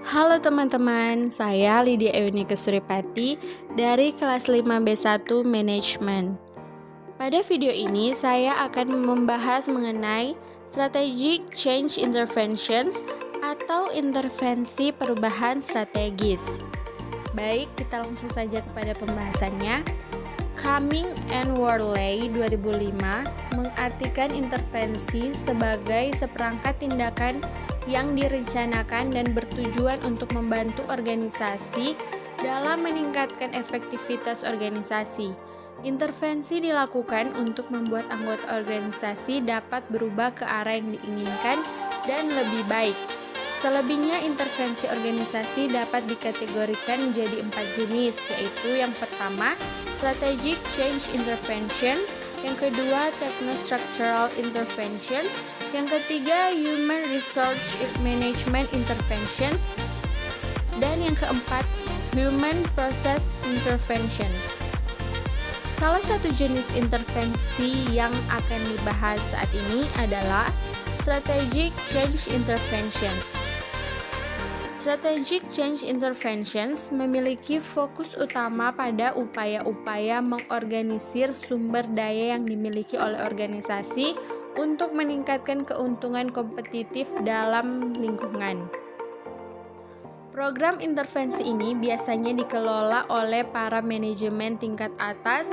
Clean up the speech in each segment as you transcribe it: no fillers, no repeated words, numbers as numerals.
Halo teman-teman, saya Lydia Ewnika Suripati dari kelas 5B1 Manajemen. Pada video ini saya akan membahas mengenai Strategic Change Interventions atau intervensi perubahan strategis. Baik, kita langsung saja kepada pembahasannya. Cumming and Worley 2005 mengartikan intervensi sebagai seperangkat tindakan yang direncanakan dan bertujuan untuk membantu organisasi dalam meningkatkan efektivitas organisasi. Intervensi dilakukan untuk membuat anggota organisasi dapat berubah ke arah yang diinginkan dan lebih baik. Selebihnya, intervensi organisasi dapat dikategorikan menjadi 4 jenis, yaitu yang pertama, Strategic Change Interventions, yang kedua, Techno-Structural Interventions, yang ketiga, Human Resource Management Interventions, dan yang keempat, Human Process Interventions. Salah satu jenis intervensi yang akan dibahas saat ini adalah Strategic Change Interventions. Strategic Change Interventions memiliki fokus utama pada upaya-upaya mengorganisir sumber daya yang dimiliki oleh organisasi untuk meningkatkan keuntungan kompetitif dalam lingkungan. Program intervensi ini biasanya dikelola oleh para manajemen tingkat atas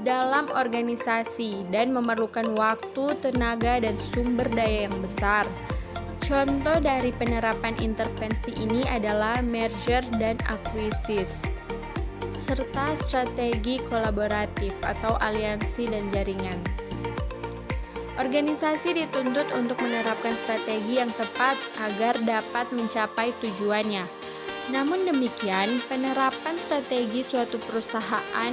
dalam organisasi dan memerlukan waktu, tenaga, dan sumber daya yang besar. Contoh dari penerapan intervensi ini adalah merger dan akuisisi, serta strategi kolaboratif atau aliansi dan jaringan. Organisasi dituntut untuk menerapkan strategi yang tepat agar dapat mencapai tujuannya. Namun demikian, penerapan strategi suatu perusahaan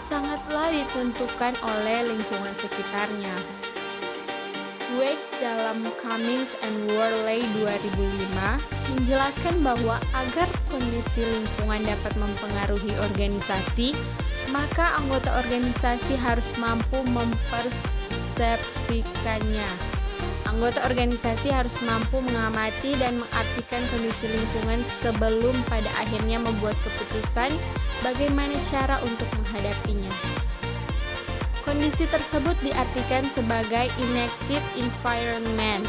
sangatlah ditentukan oleh lingkungan sekitarnya. Weck dalam Cumming and Worley 2005 menjelaskan bahwa agar kondisi lingkungan dapat mempengaruhi organisasi, maka anggota organisasi harus mampu mempersepsikannya. Anggota organisasi harus mampu mengamati dan mengartikan kondisi lingkungan sebelum pada akhirnya membuat keputusan bagaimana cara untuk menghadapinya. Kondisi tersebut diartikan sebagai enacted environment,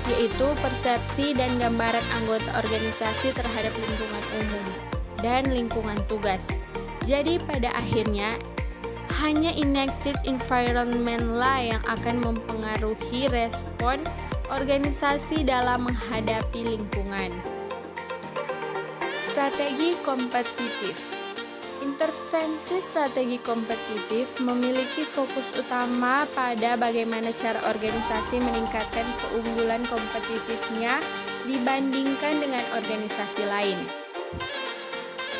yaitu persepsi dan gambaran anggota organisasi terhadap lingkungan umum dan lingkungan tugas. Jadi pada akhirnya, hanya enacted environment lah yang akan mempengaruhi respon organisasi dalam menghadapi lingkungan. Strategi kompetitif. Intervensi strategi kompetitif memiliki fokus utama pada bagaimana cara organisasi meningkatkan keunggulan kompetitifnya dibandingkan dengan organisasi lain.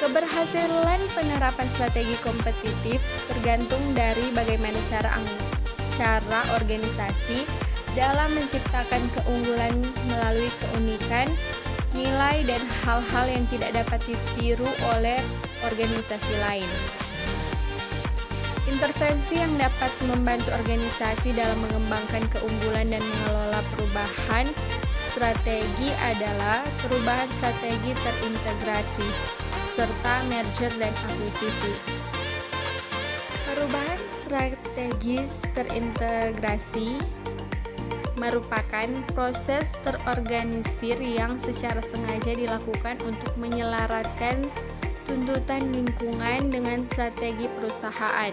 Keberhasilan penerapan strategi kompetitif tergantung dari bagaimana cara organisasi dalam menciptakan keunggulan melalui keunikan, nilai, dan hal-hal yang tidak dapat ditiru oleh organisasi lain. Intervensi yang dapat membantu organisasi dalam mengembangkan keunggulan dan mengelola perubahan strategi adalah perubahan strategi terintegrasi, serta merger dan akuisisi. Perubahan strategis terintegrasi merupakan proses terorganisir yang secara sengaja dilakukan untuk menyelaraskan tuntutan lingkungan dengan strategi perusahaan,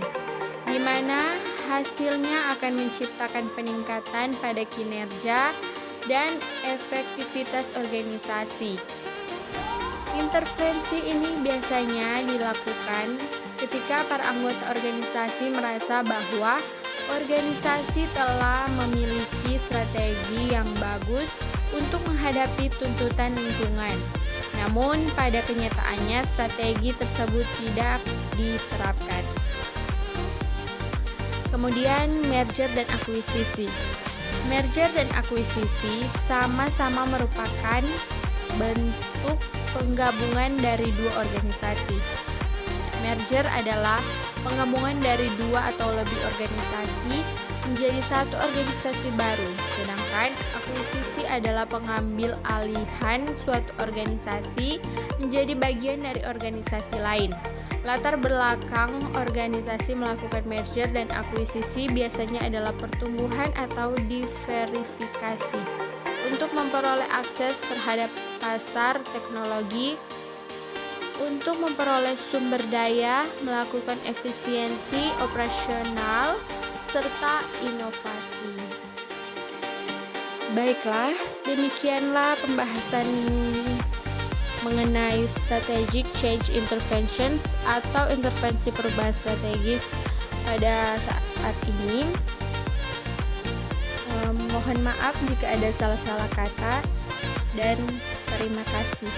di mana hasilnya akan menciptakan peningkatan pada kinerja dan efektivitas organisasi. Intervensi ini biasanya dilakukan ketika para anggota organisasi merasa bahwa organisasi telah memiliki strategi yang bagus untuk menghadapi tuntutan lingkungan. Namun, pada kenyataannya strategi tersebut tidak diterapkan. Kemudian, merger dan akuisisi. Merger dan akuisisi sama-sama merupakan bentuk penggabungan dari dua organisasi. Merger adalah penggabungan dari dua atau lebih organisasi menjadi satu organisasi baru, sedangkan akuisisi adalah pengambil alihan suatu organisasi menjadi bagian dari organisasi lain. Latar belakang organisasi melakukan merger dan akuisisi biasanya adalah pertumbuhan atau diverifikasi untuk memperoleh akses terhadap pasar teknologi, untuk memperoleh sumber daya, melakukan efisiensi operasional, serta inovasi. Baiklah, demikianlah pembahasan mengenai strategic change interventions atau intervensi perubahan strategis pada saat ini. Mohon maaf jika ada salah-salah kata dan terima kasih.